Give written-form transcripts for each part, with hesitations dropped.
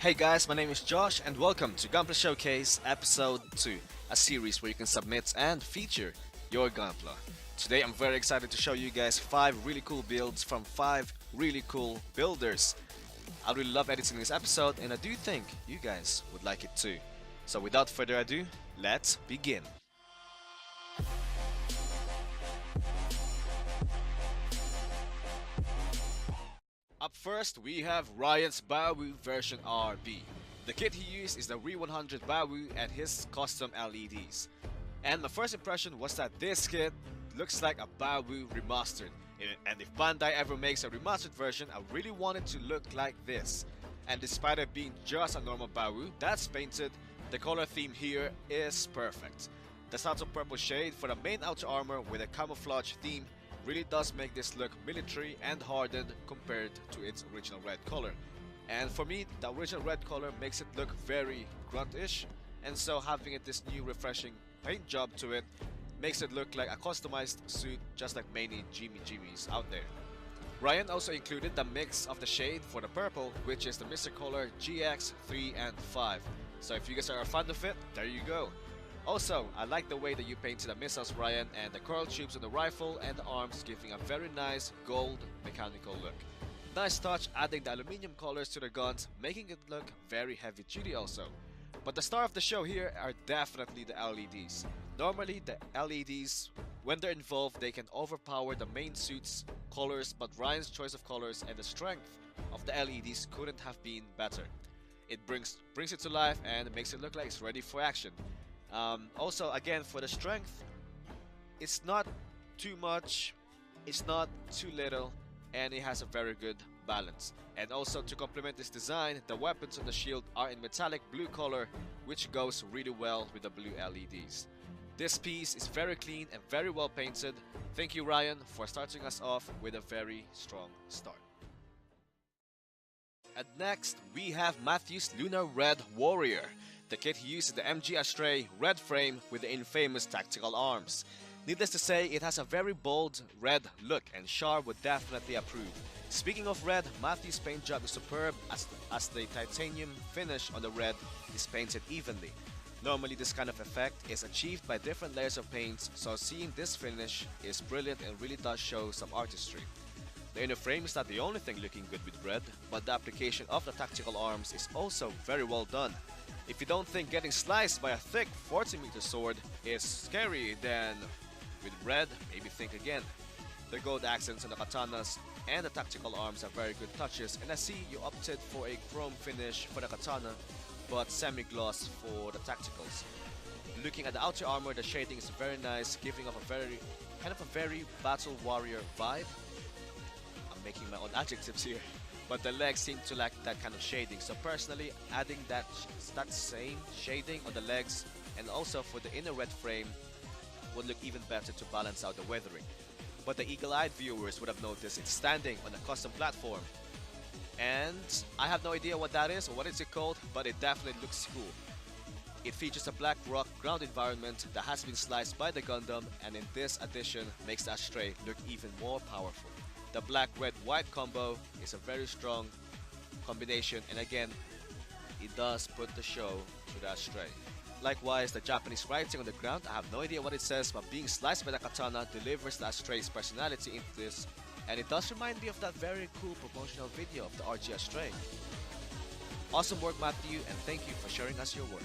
Hey guys, my name is Josh and welcome to Gunpla Showcase Episode 2, a series where you can submit and feature your Gunpla. Today I'm very excited to show you guys 5 really cool builds from 5 really cool builders. I really love editing this episode and I do think you guys would like it too. So without further ado, let's begin. Up first, we have Ryan's Baowu version RB. The kit he used is the Re 100 Baowu and his custom LEDs. And my first impression was that this kit looks like a Baowu remastered. And if Bandai ever makes a remastered version, I really want it to look like this. And despite it being just a normal Baowu that's painted, the color theme here is perfect. The subtle purple shade for the main outer armor with a camouflage theme really does make this look military and hardened compared to its original red color. And for me, the original red color makes it look very gruntish, and so having it this new refreshing paint job to it makes it look like a customized suit just like many Jimmies out there. Ryan also included the mix of the shade for the purple, which is the Mr. Color GX 3 and 5. So if you guys are a fan of it, there you go. Also, I like the way that you painted the missiles, Ryan, and the coral tubes on the rifle and the arms, giving a very nice gold mechanical look. Nice touch adding the aluminium colors to the guns, making it look very heavy duty also. But the star of the show here are definitely the LEDs. Normally the LEDs, when they're involved, they can overpower the main suit's colors, but Ryan's choice of colors and the strength of the LEDs couldn't have been better. It brings it to life and makes it look like it's ready for action. Also, again, for the strength, it's not too much, it's not too little, and it has a very good balance. And also, to complement this design, the weapons on the shield are in metallic blue color, which goes really well with the blue LEDs. This piece is very clean and very well painted. Thank you, Ryan, for starting us off with a very strong start. And next, we have Matthew's Lunar Red Warrior. The kit he uses the MG Astray red frame with the infamous tactical arms. Needless to say, it has a very bold red look and Char would definitely approve. Speaking of red, Matthew's paint job is superb as the titanium finish on the red is painted evenly. Normally this kind of effect is achieved by different layers of paints, so seeing this finish is brilliant and really does show some artistry. The inner frame is not the only thing looking good with red, but the application of the tactical arms is also very well done. If you don't think getting sliced by a thick 40-meter sword is scary, then with red, maybe think again. The gold accents on the katanas and the tactical arms are very good touches, and I see you opted for a chrome finish for the katana, but semi-gloss for the tacticals. Looking at the outer armor, the shading is very nice, giving off a very battle warrior vibe. I'm making my own adjectives here. But the legs seem to lack that kind of shading, so personally adding that same shading on the legs and also for the inner red frame would look even better to balance out the weathering. But the eagle-eyed viewers would have noticed it's standing on a custom platform. And I have no idea what that is or what is it called, but it definitely looks cool. It features a black rock ground environment that has been sliced by the Gundam, and in this addition makes the Astray look even more powerful. The black, red, white combo is a very strong combination, and again, it does put the show to the Astray. Likewise, the Japanese writing on the ground, I have no idea what it says, but being sliced by the katana delivers the Astray's personality into this, and it does remind me of that very cool promotional video of the RG Astray. Awesome work, Matthew, and thank you for sharing us your work.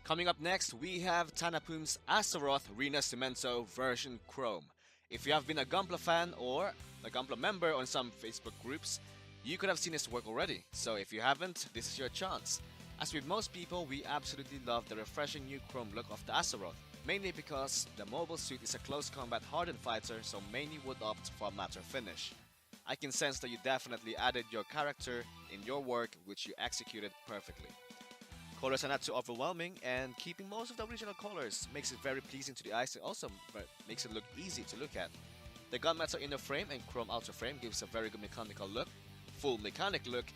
Coming up next, we have Tanapum's Astaroth Renacimento version Chrome. If you have been a Gunpla fan or a Gunpla member on some Facebook groups, you could have seen his work already, so if you haven't, this is your chance. As with most people, we absolutely love the refreshing new chrome look of the Astaroth, mainly because the mobile suit is a close combat hardened fighter, so many would opt for a matte finish. I can sense that you definitely added your character in your work, which you executed perfectly. Colors are not too overwhelming, and keeping most of the original colors makes it very pleasing to the eyes and also makes it look easy to look at. The gunmetal inner frame and chrome outer frame gives a very good mechanical look, full mechanic look,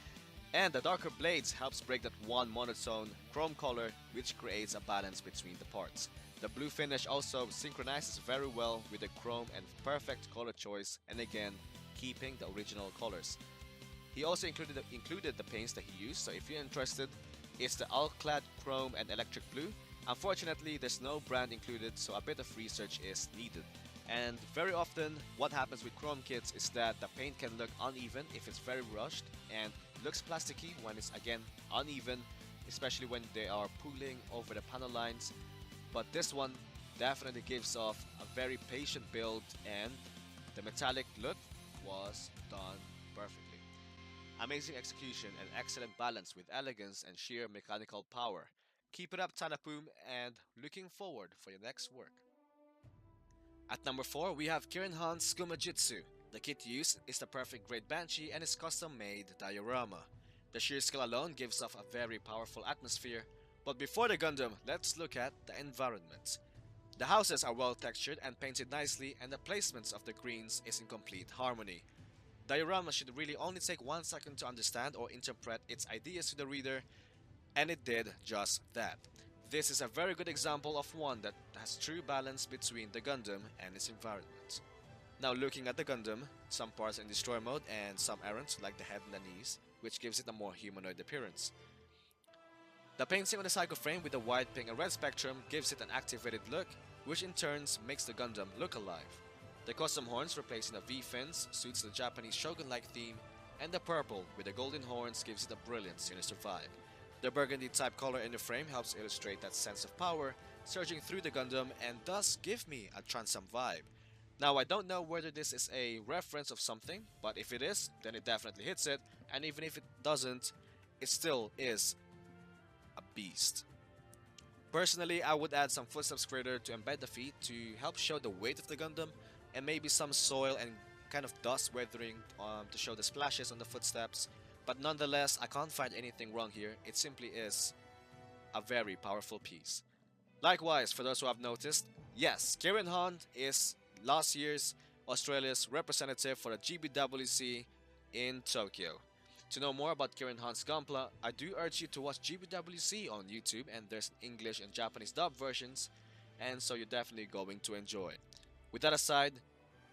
and the darker blades helps break that one monotone chrome color which creates a balance between the parts. The blue finish also synchronizes very well with the chrome and perfect color choice, and again, keeping the original colors. He also included the paints that he used, so if you're interested, it's the all-clad chrome and electric blue. Unfortunately, there's no brand included, so a bit of research is needed. And very often, what happens with chrome kits is that the paint can look uneven if it's very rushed, and looks plasticky when it's again uneven, especially when they are pulling over the panel lines. But this one definitely gives off a very patient build, and the metallic look was done perfectly. Amazing execution and excellent balance with elegance and sheer mechanical power. Keep it up, Tanapum, and looking forward for your next work. At number 4, we have Kirin Han's Gumajitsu. The kit used is the perfect grade Banshee and is custom-made diorama. The sheer scale alone gives off a very powerful atmosphere, but before the Gundam, let's look at the environment. The houses are well textured and painted nicely, and the placements of the greens is in complete harmony. Diorama should really only take 1 second to understand or interpret its ideas to the reader, and it did just that. This is a very good example of one that has true balance between the Gundam and its environment. Now looking at the Gundam, some parts are in destroy mode and some aren't, like the head and the knees, which gives it a more humanoid appearance. The painting on the cycle frame with the white, pink and red spectrum gives it an activated look, which in turns makes the Gundam look alive. The custom horns replacing the V-fins suits the Japanese shogun-like theme, and the purple with the golden horns gives it a brilliant sinister vibe. The burgundy type color in the frame helps illustrate that sense of power surging through the Gundam and does give me a Transam vibe. Now I don't know whether this is a reference of something, but if it is, then it definitely hits it, and even if it doesn't, it still is a beast. Personally, I would add some footsteps crater to embed the feet to help show the weight of the Gundam, and maybe some soil and kind of dust weathering to show the splashes on the footsteps. But nonetheless, I can't find anything wrong here. It simply is a very powerful piece. Likewise, for those who have noticed, yes, Kirin Han is last year's Australia's representative for the GBWC in Tokyo. To know more about Kirin Han's Gunpla, I do urge you to watch GBWC on YouTube, and there's English and Japanese dub versions, and so you're definitely going to enjoy. With that aside,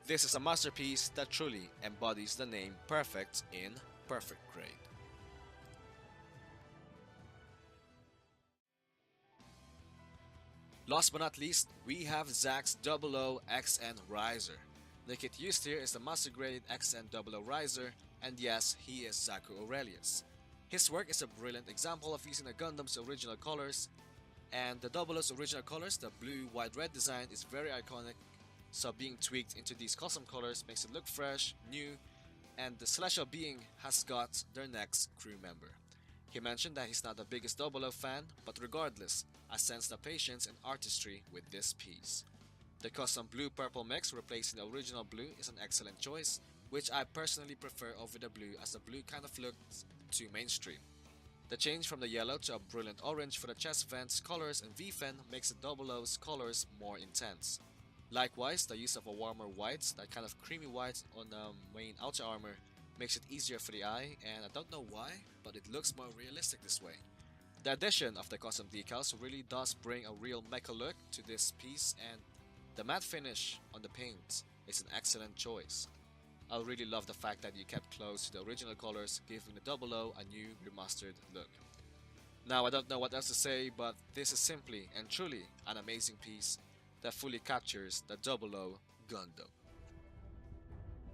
this is a masterpiece that truly embodies the name perfect in perfect grade. Last but not least, we have Zack's 00 XN Riser. The kit used here is the master grade XN 00 Riser, and yes, he is Zaku Aurelius. His work is a brilliant example of using the Gundam's original colors, and the 00's original colors, the blue, white, red design, is very iconic, so being tweaked into these custom colors makes it look fresh, new, and the Celestial Being has got their next crew member. He mentioned that he's not the biggest 00 fan, but regardless, I sense the patience and artistry with this piece. The custom blue-purple mix replacing the original blue is an excellent choice, which I personally prefer over the blue, as the blue kind of looks too mainstream. The change from the yellow to a brilliant orange for the chest vents, colors and V-fin makes the 00's colors more intense. Likewise, the use of a warmer white, that kind of creamy white on the main outer armor, makes it easier for the eye, and I don't know why, but it looks more realistic this way. The addition of the custom decals really does bring a real mecha look to this piece, and the matte finish on the paint is an excellent choice. I really love the fact that you kept close to the original colors, giving the 00 a new remastered look. Now I don't know what else to say, but this is simply and truly an amazing piece that fully captures the 00 Gundam.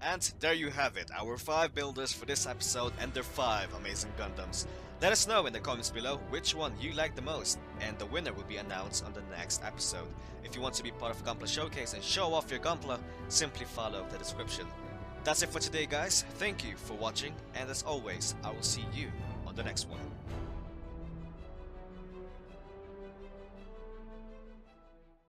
And there you have it, our 5 builders for this episode and their 5 amazing Gundams. Let us know in the comments below which one you like the most, and the winner will be announced on the next episode. If you want to be part of Gunpla Showcase and show off your Gunpla, simply follow the description. That's it for today, guys. Thank you for watching, and as always, I will see you on the next one.